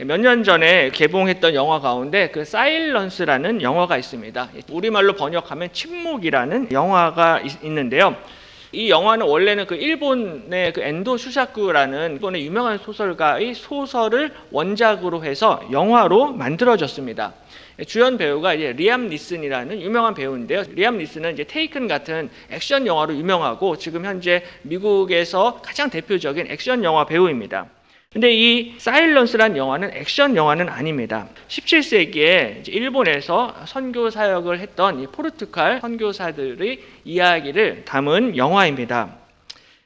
몇 년 전에 개봉했던 영화 가운데 그 사일런스라는 영화가 있습니다. 우리말로 번역하면 침묵이라는 영화가 있는데요. 이 영화는 원래는 그 일본의 그 엔도 슈사쿠라는 일본의 유명한 소설가의 소설을 원작으로 해서 영화로 만들어졌습니다. 주연 배우가 이제 리암 니슨이라는 유명한 배우인데요. 리암 니슨은 이제 테이큰 같은 액션 영화로 유명하고 지금 현재 미국에서 가장 대표적인 액션 영화 배우입니다. 근데 이 사일런스란 영화는 액션 영화는 아닙니다. 17세기에 일본에서 선교 사역을 했던 이 포르투갈 선교사들의 이야기를 담은 영화입니다.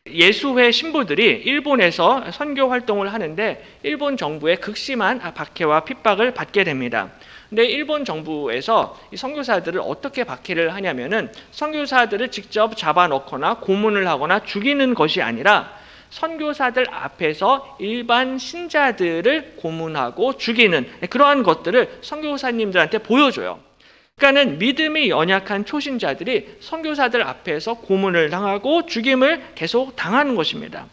예수회 신부들이 일본에서 선교 활동을 하는데 일본 정부의 극심한 박해와 핍박을 받게 됩니다. 근데 일본 정부에서 이 선교사들을 어떻게 박해를 하냐면은 선교사들을 직접 잡아넣거나 고문을 하거나 죽이는 것이 아니라 선교사들 앞에서 일반 신자들을 고문하고 죽이는 그러한 것들을 선교사님들한테 보여줘요. 그러니까는 믿음이 연약한 초신자들이 선교사들 앞에서 고문을 당하고 죽임을 계속 당하는 것입니다.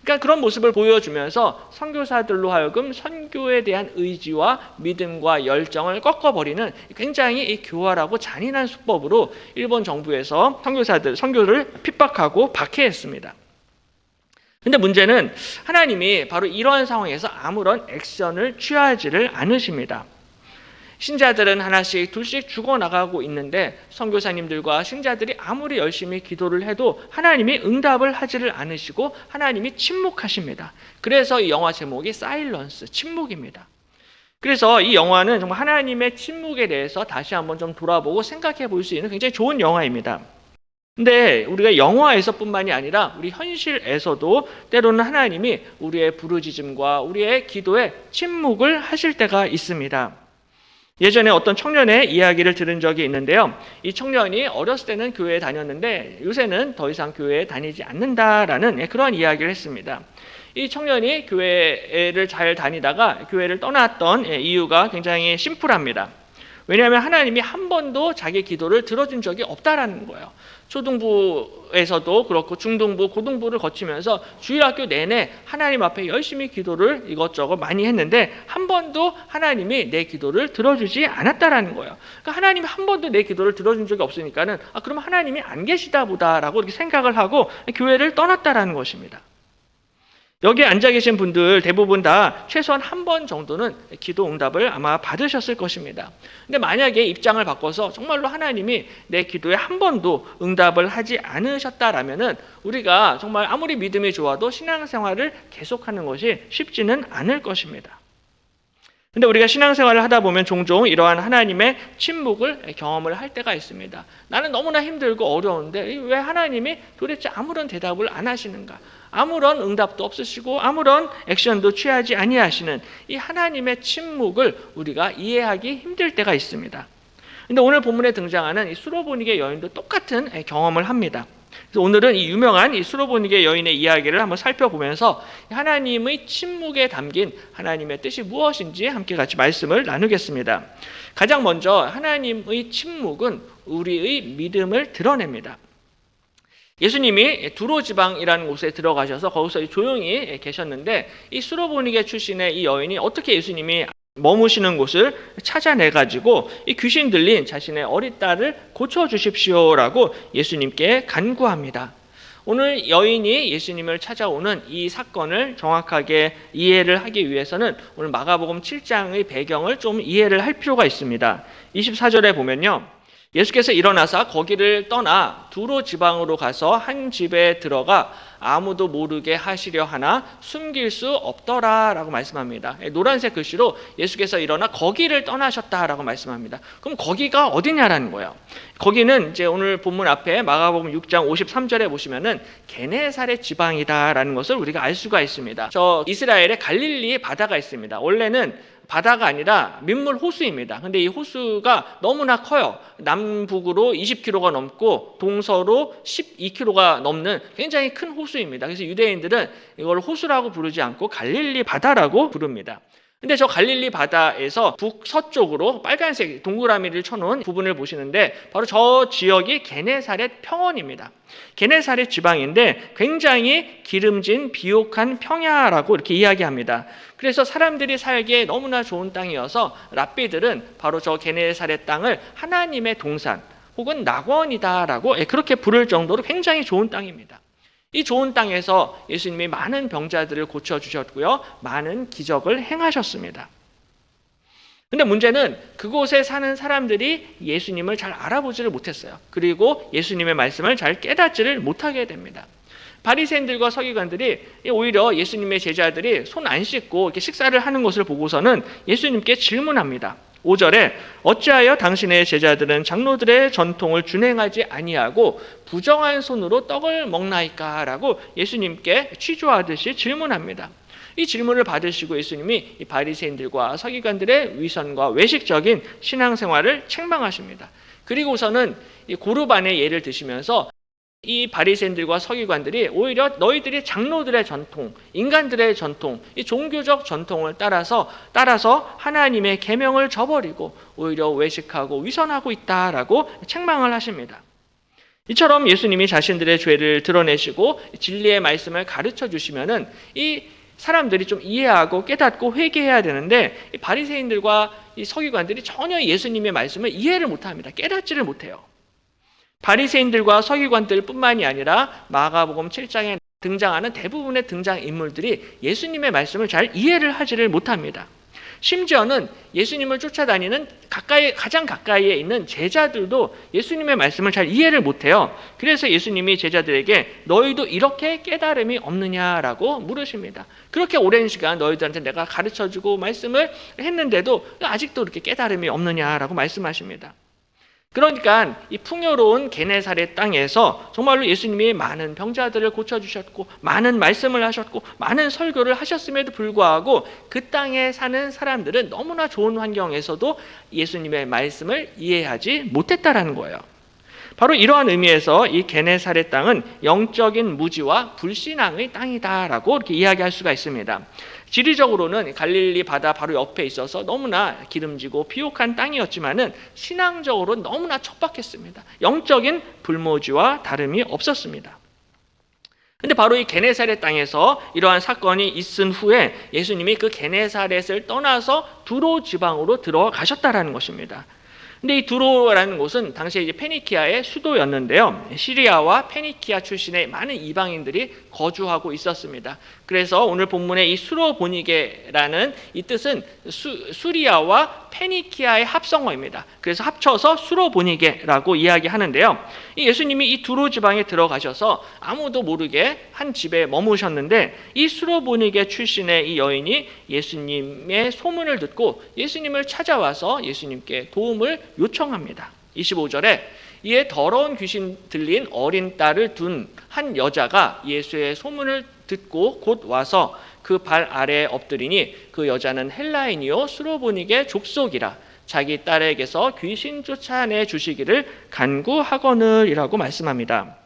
그러니까 그런 모습을 보여주면서 선교사들로 하여금 선교에 대한 의지와 믿음과 열정을 꺾어버리는 굉장히 교활하고 잔인한 수법으로 일본 정부에서 선교를 핍박하고 박해했습니다. 근데 문제는 하나님이 바로 이러한 상황에서 아무런 액션을 취하지를 않으십니다. 신자들은 하나씩 둘씩 죽어나가고 있는데 선교사님들과 신자들이 아무리 열심히 기도를 해도 하나님이 응답을 하지를 않으시고 하나님이 침묵하십니다. 그래서 이 영화 제목이 사일런스, 침묵입니다. 그래서 이 영화는 정말 하나님의 침묵에 대해서 다시 한번 좀 돌아보고 생각해 볼 수 있는 굉장히 좋은 영화입니다. 근데 우리가 영화에서뿐만이 아니라 우리 현실에서도 때로는 하나님이 우리의 부르짖음과 우리의 기도에 침묵을 하실 때가 있습니다. 예전에 어떤 청년의 이야기를 들은 적이 있는데요. 이 청년이 어렸을 때는 교회에 다녔는데 요새는 더 이상 교회에 다니지 않는다라는 그런 이야기를 했습니다. 이 청년이 교회를 잘 다니다가 교회를 떠났던 이유가 굉장히 심플합니다. 왜냐하면 하나님이 한 번도 자기 기도를 들어준 적이 없다라는 거예요. 초등부에서도 그렇고 중등부, 고등부를 거치면서 주일학교 내내 하나님 앞에 열심히 기도를 이것저것 많이 했는데 한 번도 하나님이 내 기도를 들어주지 않았다라는 거예요. 그러니까 하나님이 한 번도 내 기도를 들어준 적이 없으니까는 그럼 하나님이 안 계시다 보다라고 이렇게 생각을 하고 교회를 떠났다라는 것입니다. 여기 앉아 계신 분들 대부분 다 최소한 한 번 정도는 기도 응답을 아마 받으셨을 것입니다. 근데 만약에 입장을 바꿔서 정말로 하나님이 내 기도에 한 번도 응답을 하지 않으셨다라면은 우리가 정말 아무리 믿음이 좋아도 신앙생활을 계속하는 것이 쉽지는 않을 것입니다. 근데 우리가 신앙생활을 하다 보면 종종 이러한 하나님의 침묵을 경험을 할 때가 있습니다. 나는 너무나 힘들고 어려운데 왜 하나님이 도대체 아무런 대답을 안 하시는가? 아무런 응답도 없으시고 아무런 액션도 취하지 아니하시는 이 하나님의 침묵을 우리가 이해하기 힘들 때가 있습니다. 근데 오늘 본문에 등장하는 이 수로보니게 여인도 똑같은 경험을 합니다. 그래서 오늘은 이 유명한 이 수로보니게 여인의 이야기를 한번 살펴보면서 하나님의 침묵에 담긴 하나님의 뜻이 무엇인지 함께 같이 말씀을 나누겠습니다. 가장 먼저 하나님의 침묵은 우리의 믿음을 드러냅니다. 예수님이 두로 지방이라는 곳에 들어가셔서 거기서 조용히 계셨는데 이 수로보니게 출신의 이 여인이 어떻게 예수님이 머무시는 곳을 찾아내가지고 이 귀신 들린 자신의 어린 딸을 고쳐주십시오라고 예수님께 간구합니다. 오늘 여인이 예수님을 찾아오는 이 사건을 정확하게 이해를 하기 위해서는 오늘 마가복음 7장의 배경을 좀 이해를 할 필요가 있습니다. 24절에 보면요. 예수께서 일어나서 거기를 떠나 두로 지방으로 가서 한 집에 들어가 아무도 모르게 하시려 하나 숨길 수 없더라라고 말씀합니다. 노란색 글씨로 예수께서 일어나 거기를 떠나셨다라고 말씀합니다. 그럼 거기가 어디냐라는 거예요. 거기는 이제 오늘 본문 앞에 마가복음 6장 53절에 보시면은 게네사렛 지방이다라는 것을 우리가 알 수가 있습니다. 저 이스라엘에 갈릴리 바다가 있습니다. 원래는 바다가 아니라 민물 호수입니다. 근데 이 호수가 너무나 커요. 남북으로 20km가 넘고 동서로 12km가 넘는 굉장히 큰 호수입니다. 그래서 유대인들은 이걸 호수라고 부르지 않고 갈릴리 바다라고 부릅니다. 근데 저 갈릴리 바다에서 북서쪽으로 빨간색 동그라미를 쳐놓은 부분을 보시는데 바로 저 지역이 게네사렛 평원입니다. 게네사렛 지방인데 굉장히 기름진 비옥한 평야라고 이렇게 이야기합니다. 그래서 사람들이 살기에 너무나 좋은 땅이어서 랍비들은 바로 저 게네사렛 땅을 하나님의 동산 혹은 낙원이다라고 그렇게 부를 정도로 굉장히 좋은 땅입니다. 이 좋은 땅에서 예수님이 많은 병자들을 고쳐주셨고요. 많은 기적을 행하셨습니다. 근데 문제는 그곳에 사는 사람들이 예수님을 잘 알아보지를 못했어요. 그리고 예수님의 말씀을 잘 깨닫지를 못하게 됩니다. 바리새인들과 서기관들이 오히려 예수님의 제자들이 손 안 씻고 이렇게 식사를 하는 것을 보고서는 예수님께 질문합니다. 5절에 어찌하여 당신의 제자들은 장로들의 전통을 준행하지 아니하고 부정한 손으로 떡을 먹나이까? 라고 예수님께 취조하듯이 질문합니다. 이 질문을 받으시고 예수님이 이 바리새인들과 서기관들의 위선과 외식적인 신앙생활을 책망하십니다. 그리고서는 이 고르반의 예를 드시면서 이 바리새인들과 서기관들이 오히려 너희들이 장로들의 전통, 인간들의 전통, 이 종교적 전통을 따라서 하나님의 계명을 저버리고 오히려 외식하고 위선하고 있다라고 책망을 하십니다. 이처럼 예수님이 자신들의 죄를 드러내시고 진리의 말씀을 가르쳐 주시면은 이 사람들이 좀 이해하고 깨닫고 회개해야 되는데 이 바리새인들과 이 서기관들이 전혀 예수님의 말씀을 이해를 못합니다. 깨닫지를 못해요. 바리새인들과 서기관들뿐만이 아니라 마가복음 7장에 등장하는 대부분의 등장인물들이 예수님의 말씀을 잘 이해를 하지를 못합니다. 심지어는 예수님을 쫓아다니는 가장 가까이에 있는 제자들도 예수님의 말씀을 잘 이해를 못해요. 그래서 예수님이 제자들에게 너희도 이렇게 깨달음이 없느냐라고 물으십니다. 그렇게 오랜 시간 너희들한테 내가 가르쳐주고 말씀을 했는데도 아직도 이렇게 깨달음이 없느냐라고 말씀하십니다. 그러니까 이 풍요로운 게네사렛 땅에서 정말로 예수님이 많은 병자들을 고쳐주셨고 많은 말씀을 하셨고 많은 설교를 하셨음에도 불구하고 그 땅에 사는 사람들은 너무나 좋은 환경에서도 예수님의 말씀을 이해하지 못했다라는 거예요. 바로 이러한 의미에서 이 게네사렛 땅은 영적인 무지와 불신앙의 땅이다라고 이렇게 이야기할 수가 있습니다. 지리적으로는 갈릴리 바다 바로 옆에 있어서 너무나 기름지고 비옥한 땅이었지만은 신앙적으로는 너무나 척박했습니다. 영적인 불모지와 다름이 없었습니다. 근데 바로 이 게네사렛 땅에서 이러한 사건이 있은 후에 예수님이 그 게네사렛을 떠나서 두로 지방으로 들어가셨다라는 것입니다. 근데 이 두로라는 곳은 당시에 이제 페니키아의 수도였는데요. 시리아와 페니키아 출신의 많은 이방인들이 거주하고 있었습니다. 그래서 오늘 본문의 이 수로보니게라는 이 뜻은 수리아와 페니키아의 합성어입니다. 그래서 합쳐서 수로보니게라고 이야기하는데요. 이 예수님이 이 두로 지방에 들어가셔서 아무도 모르게 한 집에 머무셨는데 이 수로보니게 출신의 이 여인이 예수님의 소문을 듣고 예수님을 찾아와서 예수님께 도움을 요청합니다. 25절에 이에 더러운 귀신 들린 어린 딸을 둔 한 여자가 예수의 소문을 듣고 곧 와서 그 발 아래에 엎드리니 그 여자는 헬라인이요 수로보니게 족속이라 자기 딸에게서 귀신 쫓아내 주시기를 간구하거늘이라고 말씀합니다.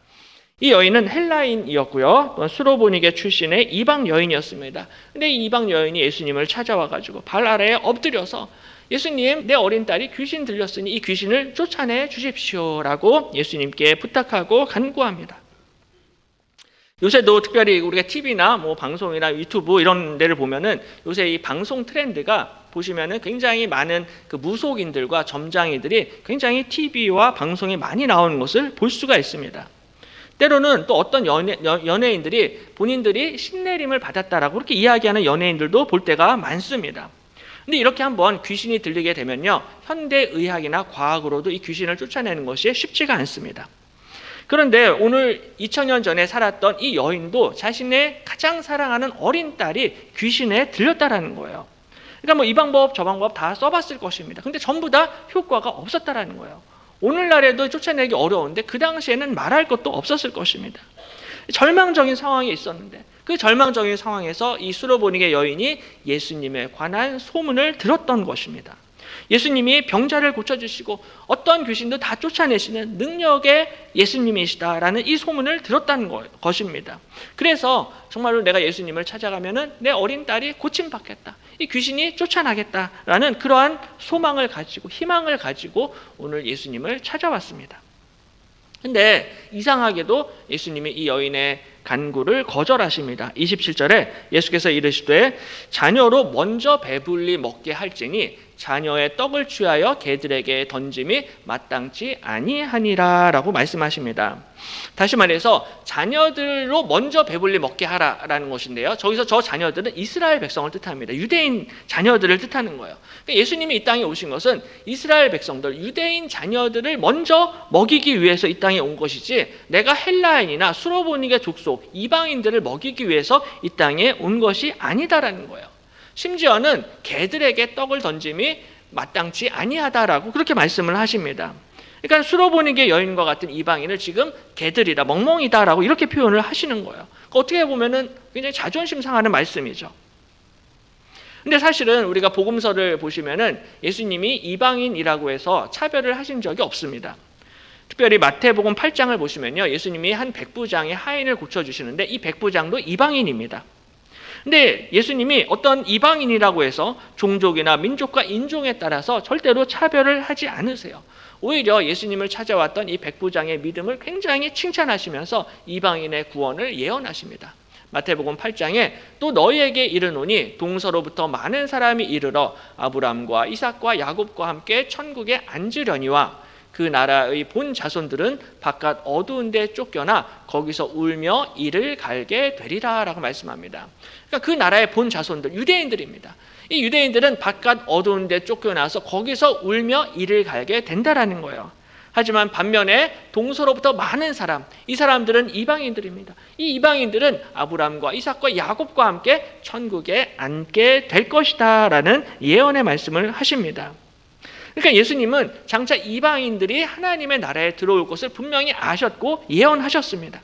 이 여인은 헬라인이었고요. 수로보니게 출신의 이방 여인이었습니다. 근데 이 이방 여인이 예수님을 찾아와가지고 발 아래에 엎드려서 예수님, 내 어린 딸이 귀신 들렸으니 이 귀신을 쫓아내 주십시오라고 예수님께 부탁하고 간구합니다. 요새도 특별히 우리가 TV나 뭐 방송이나 유튜브 이런 데를 보면은 요새 이 방송 트렌드가 보시면은 굉장히 많은 그 무속인들과 점장이들이 굉장히 TV와 방송에 많이 나오는 것을 볼 수가 있습니다. 때로는 또 어떤 연예인들이 본인들이 신내림을 받았다라고 그렇게 이야기하는 연예인들도 볼 때가 많습니다. 근데 이렇게 한번 귀신이 들리게 되면요, 현대의학이나 과학으로도 이 귀신을 쫓아내는 것이 쉽지가 않습니다. 그런데 오늘 2000년 전에 살았던 이 여인도 자신의 가장 사랑하는 어린 딸이 귀신에 들렸다라는 거예요. 그러니까 뭐 이 방법 저 방법 다 써봤을 것입니다. 근데 전부 다 효과가 없었다라는 거예요. 오늘날에도 쫓아내기 어려운데 그 당시에는 말할 것도 없었을 것입니다. 절망적인 상황이 있었는데 그 절망적인 상황에서 이 수로보니게 여인이 예수님에 관한 소문을 들었던 것입니다. 예수님이 병자를 고쳐주시고 어떤 귀신도 다 쫓아내시는 능력의 예수님이시다라는 이 소문을 들었다는 것입니다. 그래서 정말로 내가 예수님을 찾아가면은 내 어린 딸이 고침받겠다. 이 귀신이 쫓아나겠다라는 그러한 소망을 가지고 희망을 가지고 오늘 예수님을 찾아왔습니다. 근데 이상하게도 예수님이 이 여인의 간구를 거절하십니다. 27절에 예수께서 이르시되 자녀로 먼저 배불리 먹게 할지니 자녀의 떡을 취하여 개들에게 던짐이 마땅치 아니하니라 라고 말씀하십니다. 다시 말해서 자녀들로 먼저 배불리 먹게 하라라는 것인데요. 저기서 저 자녀들은 이스라엘 백성을 뜻합니다. 유대인 자녀들을 뜻하는 거예요. 그러니까 예수님이 이 땅에 오신 것은 이스라엘 백성들, 유대인 자녀들을 먼저 먹이기 위해서 이 땅에 온 것이지 내가 헬라인이나 수로보니게 족속, 이방인들을 먹이기 위해서 이 땅에 온 것이 아니다라는 거예요. 심지어는 개들에게 떡을 던짐이 마땅치 아니하다라고 그렇게 말씀을 하십니다. 그러니까 수로보니게 여인과 같은 이방인을 지금 개들이다, 멍멍이다라고 이렇게 표현을 하시는 거예요. 어떻게 보면은 굉장히 자존심 상하는 말씀이죠. 근데 사실은 우리가 복음서를 보시면은 예수님이 이방인이라고 해서 차별을 하신 적이 없습니다. 특별히 마태복음 8장을 보시면요, 예수님이 한 백부장의 하인을 고쳐주시는데 이 백부장도 이방인입니다. 근데 예수님이 어떤 이방인이라고 해서 종족이나 민족과 인종에 따라서 절대로 차별을 하지 않으세요. 오히려 예수님을 찾아왔던 이 백부장의 믿음을 굉장히 칭찬하시면서 이방인의 구원을 예언하십니다. 마태복음 8장에 또 너희에게 이르노니 동서로부터 많은 사람이 이르러 아브람과 이삭과 야곱과 함께 천국에 앉으려니와 그 나라의 본 자손들은 바깥 어두운 데 쫓겨나 거기서 울며 이를 갈게 되리라 라고 말씀합니다. 그러니까 그 나라의 본 자손들, 유대인들입니다. 이 유대인들은 바깥 어두운 데 쫓겨나서 거기서 울며 이를 갈게 된다라는 거예요. 하지만 반면에 동서로부터 많은 사람, 이 사람들은 이방인들입니다. 이 이방인들은 아브람과 이삭과 야곱과 함께 천국에 앉게 될 것이다 라는 예언의 말씀을 하십니다. 그러니까 예수님은 장차 이방인들이 하나님의 나라에 들어올 것을 분명히 아셨고 예언하셨습니다.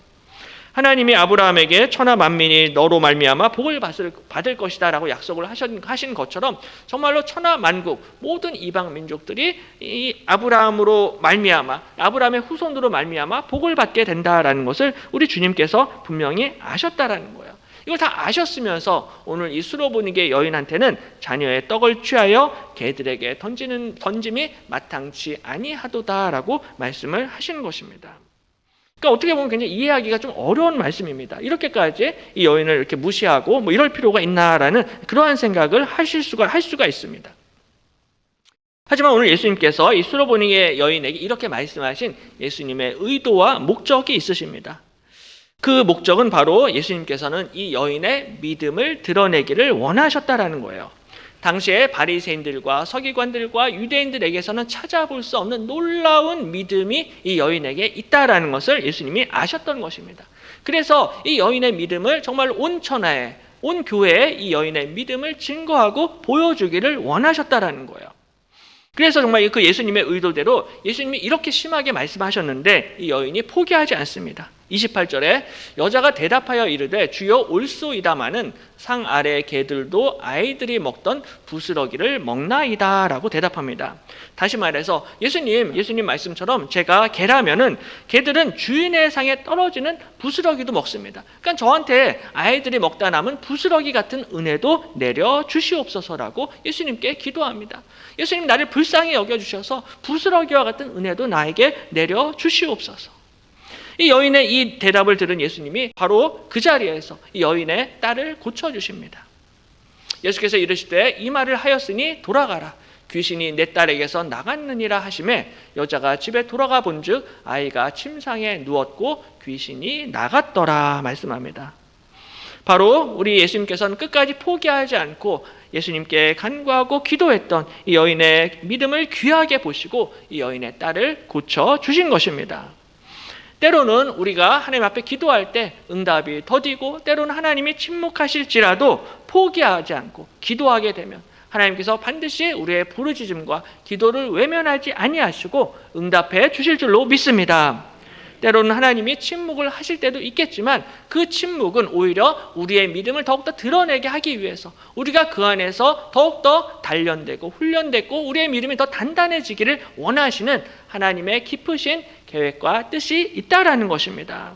하나님이 아브라함에게 천하 만민이 너로 말미암아 복을 받을 것이다 라고 약속을 하신 것처럼 정말로 천하 만국 모든 이방 민족들이 이 아브라함으로 말미암아, 아브라함의 후손으로 말미암아 복을 받게 된다라는 것을 우리 주님께서 분명히 아셨다라는 거예요. 이걸 다 아셨으면서 오늘 이 수로보니게 여인한테는 자녀의 떡을 취하여 개들에게 던짐이 마땅치 아니하도다라고 말씀을 하시는 것입니다. 그러니까 어떻게 보면 굉장히 이해하기가 좀 어려운 말씀입니다. 이렇게까지 이 여인을 이렇게 무시하고 뭐 이럴 필요가 있나라는 그러한 생각을 할 수가 있습니다. 하지만 오늘 예수님께서 이 수로보니게 여인에게 이렇게 말씀하신 예수님의 의도와 목적이 있으십니다. 그 목적은 바로 예수님께서는 이 여인의 믿음을 드러내기를 원하셨다라는 거예요. 당시에 바리새인들과 서기관들과 유대인들에게서는 찾아볼 수 없는 놀라운 믿음이 이 여인에게 있다라는 것을 예수님이 아셨던 것입니다. 그래서 이 여인의 믿음을 정말 온 천하에, 온 교회에 이 여인의 믿음을 증거하고 보여주기를 원하셨다라는 거예요. 그래서 정말 그 예수님의 의도대로 예수님이 이렇게 심하게 말씀하셨는데 이 여인이 포기하지 않습니다. 28절에 여자가 대답하여 이르되 주여 올소이다마는 상 아래의 개들도 아이들이 먹던 부스러기를 먹나이다 라고 대답합니다. 다시 말해서 예수님 말씀처럼 제가 개라면은 개들은 주인의 상에 떨어지는 부스러기도 먹습니다. 그러니까 저한테 아이들이 먹다 남은 부스러기 같은 은혜도 내려 주시옵소서라고 예수님께 기도합니다. 예수님 나를 불쌍히 여겨주셔서 부스러기와 같은 은혜도 나에게 내려 주시옵소서. 이 여인의 이 대답을 들은 예수님이 바로 그 자리에서 이 여인의 딸을 고쳐주십니다. 예수께서 이르시되 이 말을 하였으니 돌아가라. 귀신이 내 딸에게서 나갔느니라 하시매 여자가 집에 돌아가 본즉 아이가 침상에 누웠고 귀신이 나갔더라 말씀합니다. 바로 우리 예수님께서는 끝까지 포기하지 않고 예수님께 간구하고 기도했던 이 여인의 믿음을 귀하게 보시고 이 여인의 딸을 고쳐주신 것입니다. 때로는 우리가 하나님 앞에 기도할 때 응답이 더디고 때로는 하나님이 침묵하실지라도 포기하지 않고 기도하게 되면 하나님께서 반드시 우리의 부르짖음과 기도를 외면하지 아니하시고 응답해 주실 줄로 믿습니다. 때로는 하나님이 침묵을 하실 때도 있겠지만 그 침묵은 오히려 우리의 믿음을 더욱더 드러내게 하기 위해서 우리가 그 안에서 더욱더 단련되고 훈련되고 우리의 믿음이 더 단단해지기를 원하시는 하나님의 깊으신 계획과 뜻이 있다라는 것입니다.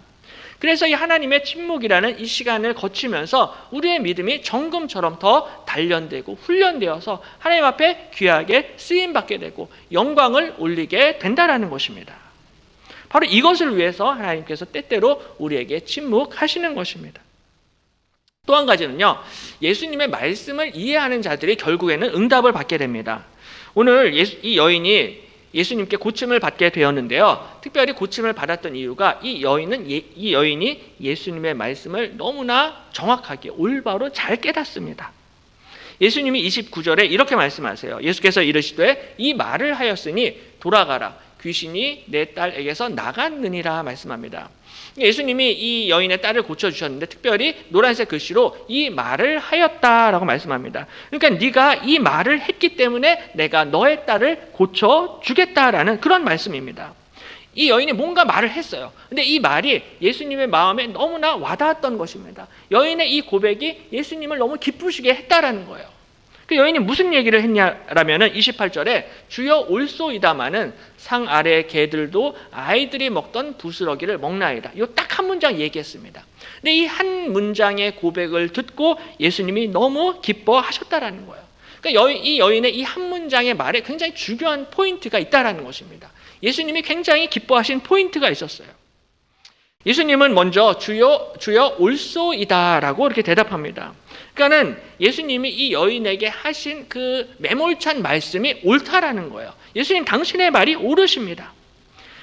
그래서 이 하나님의 침묵이라는 이 시간을 거치면서 우리의 믿음이 정금처럼 더 단련되고 훈련되어서 하나님 앞에 귀하게 쓰임받게 되고 영광을 올리게 된다라는 것입니다. 바로 이것을 위해서 하나님께서 때때로 우리에게 침묵하시는 것입니다. 또 한 가지는요, 예수님의 말씀을 이해하는 자들이 결국에는 응답을 받게 됩니다. 오늘 이 여인이 예수님께 고침을 받게 되었는데요, 특별히 고침을 받았던 이유가 이 여인이 예수님의 말씀을 너무나 정확하게 올바로 잘 깨닫습니다. 예수님이 29절에 이렇게 말씀하세요. 예수께서 이르시되 이 말을 하였으니 돌아가라, 귀신이 내 딸에게서 나갔느니라 말씀합니다. 예수님이 이 여인의 딸을 고쳐주셨는데 특별히 노란색 글씨로 이 말을 하였다라고 말씀합니다. 그러니까 네가 이 말을 했기 때문에 내가 너의 딸을 고쳐주겠다라는 그런 말씀입니다. 이 여인이 뭔가 말을 했어요. 근데 이 말이 예수님의 마음에 너무나 와닿았던 것입니다. 여인의 이 고백이 예수님을 너무 기쁘시게 했다라는 거예요. 그 여인이 무슨 얘기를 했냐라면은 28절에 주여 올소이다마는 상 아래의 개들도 아이들이 먹던 부스러기를 먹나이다. 이 딱 한 문장 얘기했습니다. 근데 이 한 문장의 고백을 듣고 예수님이 너무 기뻐하셨다라는 거예요. 그러니까 이 여인의 이 한 문장의 말에 굉장히 중요한 포인트가 있다라는 것입니다. 예수님이 굉장히 기뻐하신 포인트가 있었어요. 예수님은 먼저 주여 올소이다라고 이렇게 대답합니다. 그러니까는 예수님이 이 여인에게 하신 그 매몰찬 말씀이 옳다라는 거예요. 예수님 당신의 말이 옳으십니다.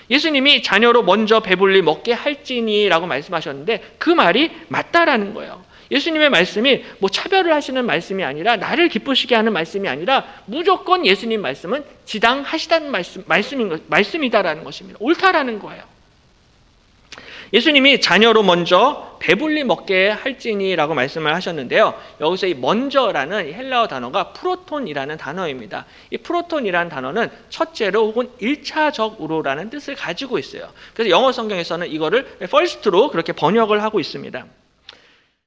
예수님이 자녀로 먼저 배불리 먹게 할지니라고 말씀하셨는데 그 말이 맞다라는 거예요. 예수님의 말씀이 뭐 차별을 하시는 말씀이 아니라 나를 기쁘시게 하는 말씀이 아니라 무조건 예수님 말씀은 지당하시다는 말씀이다라는 것입니다. 옳다라는 거예요. 예수님이 자녀로 먼저 배불리 먹게 할지니라고 말씀을 하셨는데요. 여기서 이 먼저라는 헬라어 단어가 프로톤이라는 단어입니다. 이 프로톤이라는 단어는 첫째로 혹은 1차적으로라는 뜻을 가지고 있어요. 그래서 영어 성경에서는 이거를 first로 그렇게 번역을 하고 있습니다.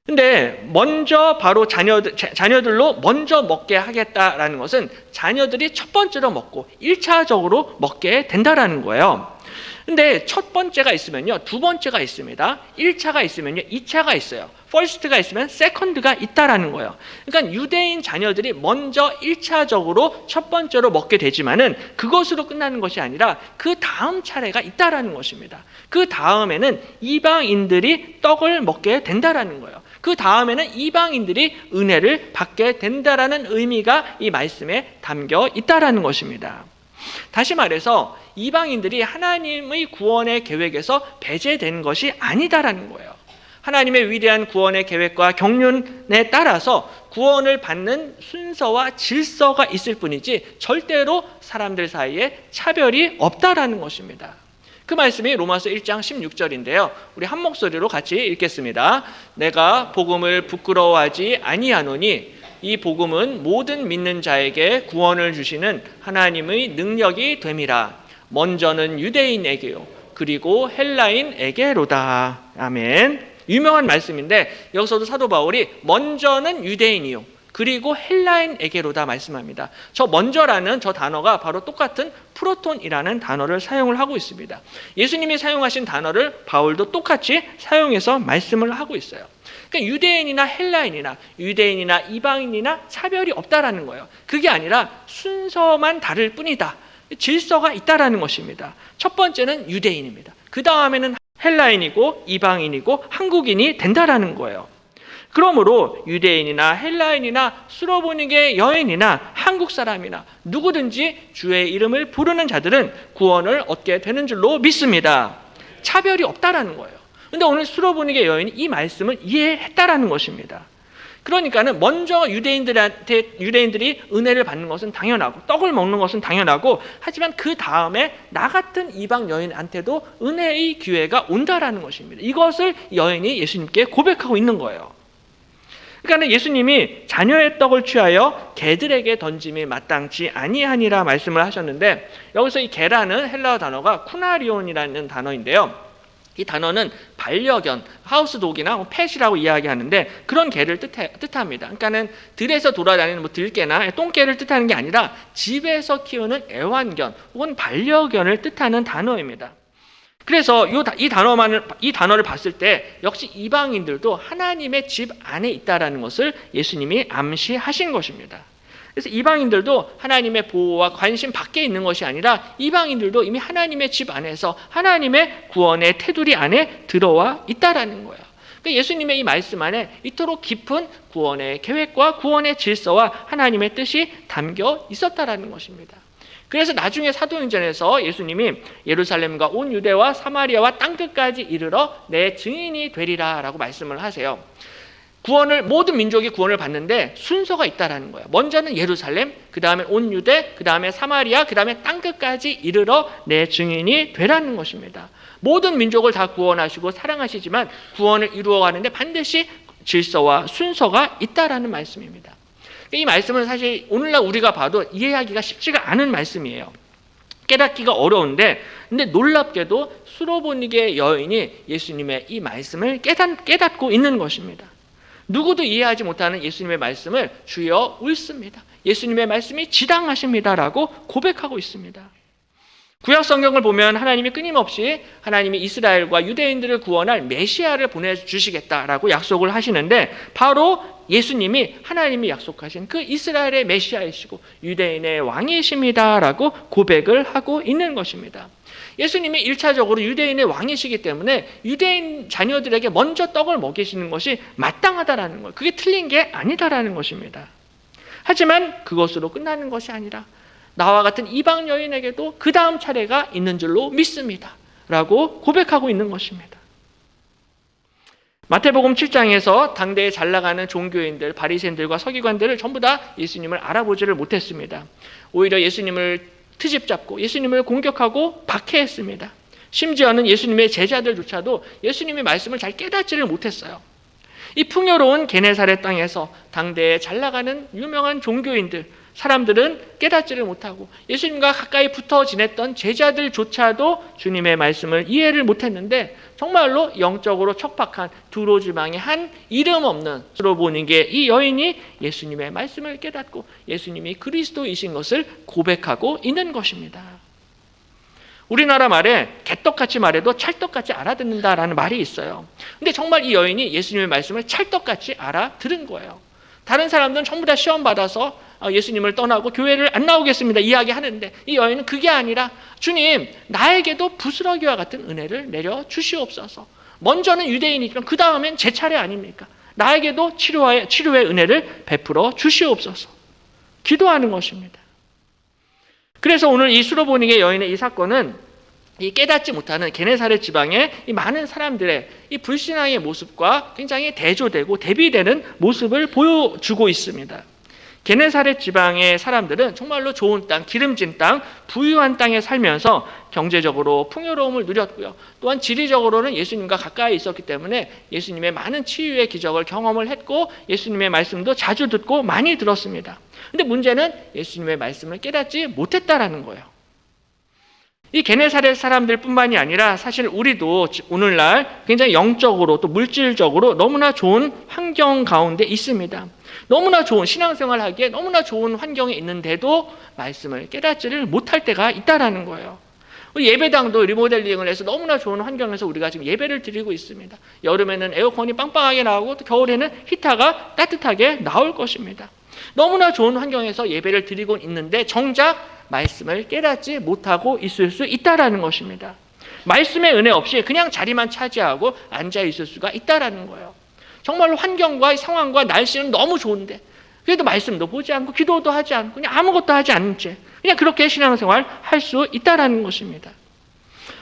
근데 먼저 바로 자녀들로 먼저 먹게 하겠다라는 것은 자녀들이 첫 번째로 먹고 1차적으로 먹게 된다라는 거예요. 근데 첫 번째가 있으면요, 두 번째가 있습니다. 1차가 있으면요, 2차가 있어요. first가 있으면 second가 있다라는 거예요. 그러니까 유대인 자녀들이 먼저 1차적으로 첫 번째로 먹게 되지만은 그것으로 끝나는 것이 아니라 그 다음 차례가 있다라는 것입니다. 그 다음에는 이방인들이 떡을 먹게 된다라는 거예요. 그 다음에는 이방인들이 은혜를 받게 된다라는 의미가 이 말씀에 담겨 있다라는 것입니다. 다시 말해서 이방인들이 하나님의 구원의 계획에서 배제된 것이 아니다라는 거예요. 하나님의 위대한 구원의 계획과 경륜에 따라서 구원을 받는 순서와 질서가 있을 뿐이지 절대로 사람들 사이에 차별이 없다라는 것입니다. 그 말씀이 로마서 1장 16절인데요. 우리 한 목소리로 같이 읽겠습니다. 내가 복음을 부끄러워하지 아니하노니 이 복음은 모든 믿는 자에게 구원을 주시는 하나님의 능력이 됨이라. 먼저는 유대인에게요, 그리고 헬라인에게로다. 아멘. 유명한 말씀인데 여기서도 사도 바울이 먼저는 유대인이요, 그리고 헬라인에게로다 말씀합니다. 저 먼저라는 저 단어가 바로 똑같은 프로톤이라는 단어를 사용을 하고 있습니다. 예수님이 사용하신 단어를 바울도 똑같이 사용해서 말씀을 하고 있어요. 그러니까 유대인이나 헬라인이나 유대인이나 이방인이나 차별이 없다라는 거예요. 그게 아니라 순서만 다를 뿐이다. 질서가 있다라는 것입니다. 첫 번째는 유대인입니다. 그 다음에는 헬라인이고 이방인이고 한국인이 된다라는 거예요. 그러므로 유대인이나 헬라인이나 수로보니게 여인이나 한국 사람이나 누구든지 주의 이름을 부르는 자들은 구원을 얻게 되는 줄로 믿습니다. 차별이 없다라는 거예요. 근데 오늘 수로보니게 여인이 이 말씀을 이해했다라는 것입니다. 그러니까는 먼저 유대인들이 은혜를 받는 것은 당연하고 떡을 먹는 것은 당연하고, 하지만 그 다음에 나 같은 이방 여인한테도 은혜의 기회가 온다라는 것입니다. 이것을 여인이 예수님께 고백하고 있는 거예요. 그러니까 예수님이 자녀의 떡을 취하여 개들에게 던짐이 마땅치 아니하니라 말씀을 하셨는데, 여기서 이 개라는 헬라어 단어가 쿠나리온이라는 단어인데요. 이 단어는 반려견, 하우스독이나 펫이라고 이야기하는데 그런 개를 뜻합니다. 그러니까는 들에서 돌아다니는 들개나 똥개를 뜻하는 게 아니라 집에서 키우는 애완견 혹은 반려견을 뜻하는 단어입니다. 그래서 이 단어를 봤을 때 역시 이방인들도 하나님의 집 안에 있다라는 것을 예수님이 암시하신 것입니다. 그래서 이방인들도 하나님의 보호와 관심 밖에 있는 것이 아니라 이방인들도 이미 하나님의 집 안에서 하나님의 구원의 테두리 안에 들어와 있다라는 거예요. 그러니까 예수님의 이 말씀 안에 이토록 깊은 구원의 계획과 구원의 질서와 하나님의 뜻이 담겨 있었다라는 것입니다. 그래서 나중에 사도행전에서 예수님이 예루살렘과 온 유대와 사마리아와 땅끝까지 이르러 내 증인이 되리라 라고 말씀을 하세요. 모든 민족이 구원을 받는데 순서가 있다라는 거예요. 먼저는 예루살렘, 그 다음에 온 유대, 그 다음에 사마리아, 그 다음에 땅끝까지 이르러 내 증인이 되라는 것입니다. 모든 민족을 다 구원하시고 사랑하시지만 구원을 이루어가는데 반드시 질서와 순서가 있다라는 말씀입니다. 이 말씀은 사실 오늘날 우리가 봐도 이해하기가 쉽지가 않은 말씀이에요. 깨닫기가 어려운데, 근데 놀랍게도 수로보니게 여인이 예수님의 이 말씀을 깨닫고 있는 것입니다. 누구도 이해하지 못하는 예수님의 말씀을 주여 옳습니다, 예수님의 말씀이 지당하십니다라고 고백하고 있습니다. 구약 성경을 보면 하나님이 끊임없이 하나님이 이스라엘과 유대인들을 구원할 메시아를 보내주시겠다라고 약속을 하시는데, 바로 예수님이 하나님이 약속하신 그 이스라엘의 메시아이시고 유대인의 왕이십니다라고 고백을 하고 있는 것입니다. 예수님이 1차적으로 유대인의 왕이시기 때문에 유대인 자녀들에게 먼저 떡을 먹이시는 것이 마땅하다라는 것, 그게 틀린 게 아니다라는 것입니다. 하지만 그것으로 끝나는 것이 아니라 나와 같은 이방 여인에게도 그 다음 차례가 있는 줄로 믿습니다 라고 고백하고 있는 것입니다. 마태복음 7장에서 당대에 잘 나가는 종교인들, 바리새인들과 서기관들을 전부 다 예수님을 알아보지를 못했습니다. 오히려 예수님을 트집 잡고 예수님을 공격하고 박해했습니다. 심지어는 예수님의 제자들조차도 예수님의 말씀을 잘 깨닫지를 못했어요. 이 풍요로운 게네사렛 땅에서 당대에 잘 나가는 유명한 종교인들, 사람들은 깨닫지를 못하고 예수님과 가까이 붙어 지냈던 제자들조차도 주님의 말씀을 이해를 못했는데, 정말로 영적으로 척박한 두로 지방의 한 이름 없는 수로보니게 이 여인이 예수님의 말씀을 깨닫고 예수님이 그리스도이신 것을 고백하고 있는 것입니다. 우리나라 말에 개떡같이 말해도 찰떡같이 알아듣는다라는 말이 있어요. 근데 정말 이 여인이 예수님의 말씀을 찰떡같이 알아들은 거예요. 다른 사람들은 전부 다 시험 받아서 예수님을 떠나고 교회를 안 나오겠습니다 이야기하는데, 이 여인은 그게 아니라 주님, 나에게도 부스러기와 같은 은혜를 내려 주시옵소서. 먼저는 유대인이지만 그 다음엔 제 차례 아닙니까? 나에게도 치료의 은혜를 베풀어 주시옵소서. 기도하는 것입니다. 그래서 오늘 이 수로보니게 여인의 이 사건은 이 깨닫지 못하는 게네사렛 지방의 이 많은 사람들의 이 불신앙의 모습과 굉장히 대조되고 대비되는 모습을 보여주고 있습니다. 게네사렛 지방의 사람들은 정말로 좋은 땅, 기름진 땅, 부유한 땅에 살면서 경제적으로 풍요로움을 누렸고요. 또한 지리적으로는 예수님과 가까이 있었기 때문에 예수님의 많은 치유의 기적을 경험을 했고 예수님의 말씀도 자주 듣고 많이 들었습니다. 근데 문제는 예수님의 말씀을 깨닫지 못했다라는 거예요. 이 게네사렛 사람들뿐만이 아니라 사실 우리도 오늘날 굉장히 영적으로 또 물질적으로 너무나 좋은 환경 가운데 있습니다. 너무나 좋은 신앙생활 하기에 너무나 좋은 환경에 있는데도 말씀을 깨닫지를 못할 때가 있다라는 거예요. 우리 예배당도 리모델링을 해서 너무나 좋은 환경에서 우리가 지금 예배를 드리고 있습니다. 여름에는 에어컨이 빵빵하게 나오고 또 겨울에는 히터가 따뜻하게 나올 것입니다. 너무나 좋은 환경에서 예배를 드리고 있는데 정작 말씀을 깨닫지 못하고 있을 수 있다라는 것입니다. 말씀의 은혜 없이 그냥 자리만 차지하고 앉아 있을 수가 있다라는 거예요. 정말로 환경과 상황과 날씨는 너무 좋은데 그래도 말씀도 보지 않고 기도도 하지 않고 그냥 아무것도 하지 않은 채 그냥 그렇게 신앙생활 할 수 있다라는 것입니다.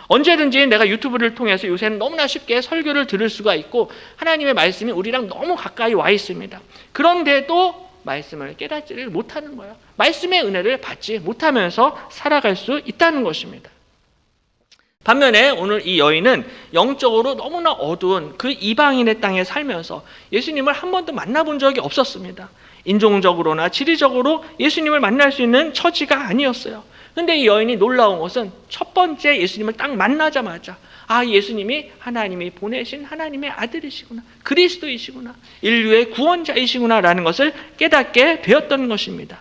언제든지 내가 유튜브를 통해서 요새는 너무나 쉽게 설교를 들을 수가 있고 하나님의 말씀이 우리랑 너무 가까이 와 있습니다. 그런데도 말씀을 깨닫지를 못하는 거예요. 말씀의 은혜를 받지 못하면서 살아갈 수 있다는 것입니다. 반면에 오늘 이 여인은 영적으로 너무나 어두운 그 이방인의 땅에 살면서 예수님을 한 번도 만나본 적이 없었습니다. 인종적으로나 지리적으로 예수님을 만날 수 있는 처지가 아니었어요. 그런데 이 여인이 놀라운 것은 첫 번째 예수님을 딱 만나자마자 예수님이 하나님이 보내신 하나님의 아들이시구나, 그리스도이시구나, 인류의 구원자이시구나 라는 것을 깨닫게 되었던 것입니다.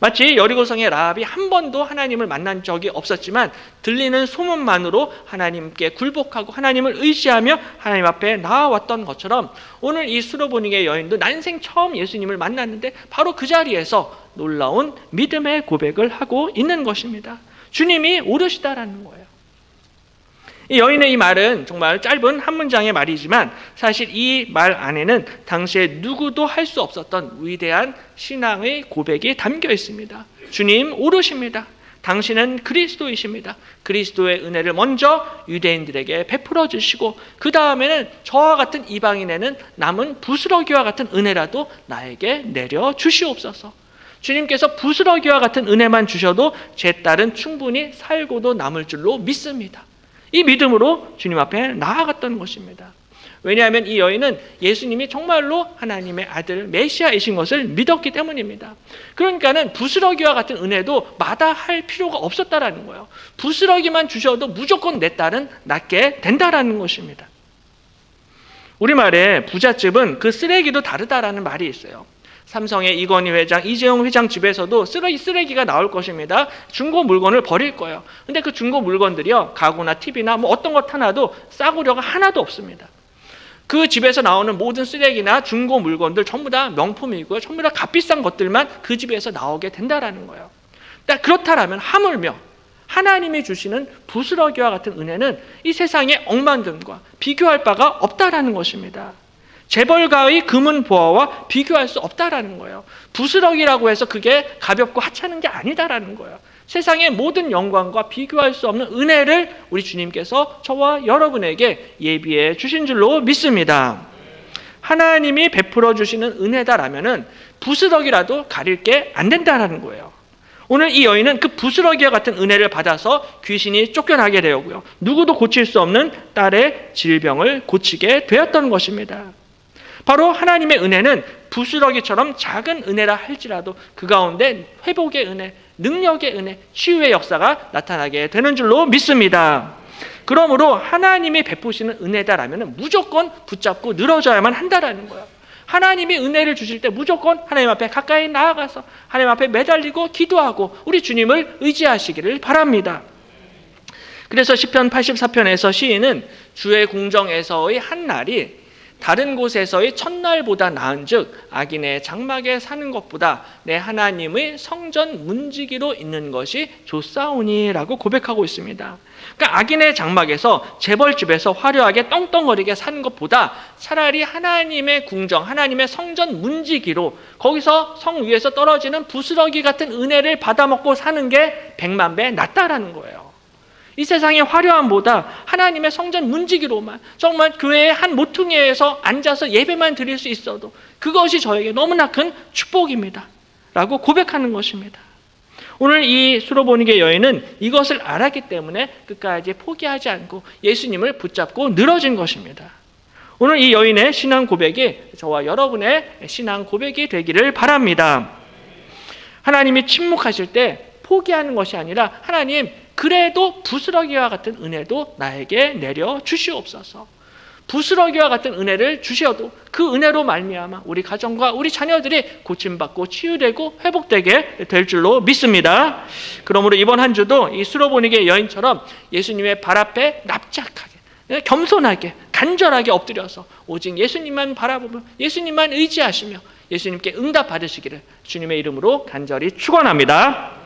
마치 여리고성의 라합이 한 번도 하나님을 만난 적이 없었지만 들리는 소문만으로 하나님께 굴복하고 하나님을 의지하며 하나님 앞에 나아왔던 것처럼 오늘 이 수로보니게 여인도 난생 처음 예수님을 만났는데 바로 그 자리에서 놀라운 믿음의 고백을 하고 있는 것입니다. 주님이 오르시다라는 거예요. 이 여인의 이 말은 정말 짧은 한 문장의 말이지만 사실 이 말 안에는 당시에 누구도 할 수 없었던 위대한 신앙의 고백이 담겨 있습니다. 주님 오르십니다. 당신은 그리스도이십니다. 그리스도의 은혜를 먼저 유대인들에게 베풀어 주시고 그 다음에는 저와 같은 이방인에는 남은 부스러기와 같은 은혜라도 나에게 내려 주시옵소서. 주님께서 부스러기와 같은 은혜만 주셔도 제 딸은 충분히 살고도 남을 줄로 믿습니다. 이 믿음으로 주님 앞에 나아갔던 것입니다. 왜냐하면 이 여인은 예수님이 정말로 하나님의 아들 메시아이신 것을 믿었기 때문입니다. 그러니까는 부스러기와 같은 은혜도 마다할 필요가 없었다라는 거예요. 부스러기만 주셔도 무조건 내 딸은 낫게 된다라는 것입니다. 우리말에 부잣집은 그 쓰레기도 다르다라는 말이 있어요. 삼성의 이건희 회장, 이재용 회장 집에서도 쓰레기가 나올 것입니다. 중고 물건을 버릴 거예요. 근데 그 중고 물건들이요, 가구나 TV나 뭐 어떤 것 하나도 싸구려가 하나도 없습니다. 그 집에서 나오는 모든 쓰레기나 중고 물건들 전부 다 명품이고요. 전부 다 값비싼 것들만 그 집에서 나오게 된다라는 거예요. 그렇다라면 하물며 하나님이 주시는 부스러기와 같은 은혜는 이 세상의 억만금과 비교할 바가 없다라는 것입니다. 재벌가의 금은 보화와 비교할 수 없다라는 거예요. 부스러기라고 해서 그게 가볍고 하찮은 게 아니다라는 거예요. 세상의 모든 영광과 비교할 수 없는 은혜를 우리 주님께서 저와 여러분에게 예비해 주신 줄로 믿습니다. 하나님이 베풀어 주시는 은혜다라면은 부스러기라도 가릴 게 안 된다라는 거예요. 오늘 이 여인은 그 부스러기와 같은 은혜를 받아서 귀신이 쫓겨나게 되었고요. 누구도 고칠 수 없는 딸의 질병을 고치게 되었던 것입니다. 바로 하나님의 은혜는 부스러기처럼 작은 은혜라 할지라도 그 가운데 회복의 은혜, 능력의 은혜, 치유의 역사가 나타나게 되는 줄로 믿습니다. 그러므로 하나님이 베푸시는 은혜다라면 무조건 붙잡고 늘어져야만 한다라는 거예요. 하나님이 은혜를 주실 때 무조건 하나님 앞에 가까이 나아가서 하나님 앞에 매달리고 기도하고 우리 주님을 의지하시기를 바랍니다. 그래서 시편 84편에서 시인은 주의 궁정에서의 한 날이 다른 곳에서의 첫날보다 나은즉 악인의 장막에 사는 것보다 내 하나님의 성전 문지기로 있는 것이 좋사오니라고 고백하고 있습니다. 그러니까 악인의 장막에서 재벌집에서 화려하게 떵떵거리게 사는 것보다 차라리 하나님의 궁정, 하나님의 성전 문지기로 거기서 성 위에서 떨어지는 부스러기 같은 은혜를 받아먹고 사는 게 100만 배 낫다라는 거예요. 이 세상의 화려함보다 하나님의 성전 문지기로만 정말 교회의 한 모퉁이에서 앉아서 예배만 드릴 수 있어도 그것이 저에게 너무나 큰 축복입니다 라고 고백하는 것입니다. 오늘 이 수로보니게 여인은 이것을 알았기 때문에 끝까지 포기하지 않고 예수님을 붙잡고 늘어진 것입니다. 오늘 이 여인의 신앙 고백이 저와 여러분의 신앙 고백이 되기를 바랍니다. 하나님이 침묵하실 때 포기하는 것이 아니라 하나님 그래도 부스러기와 같은 은혜도 나에게 내려 주시옵소서. 부스러기와 같은 은혜를 주셔도 그 은혜로 말미암아 우리 가정과 우리 자녀들이 고침받고 치유되고 회복되게 될 줄로 믿습니다. 그러므로 이번 한 주도 이 수로보니게 여인처럼 예수님의 발 앞에 납작하게 겸손하게 간절하게 엎드려서 오직 예수님만 바라보며 예수님만 의지하시며 예수님께 응답 받으시기를 주님의 이름으로 간절히 축원합니다.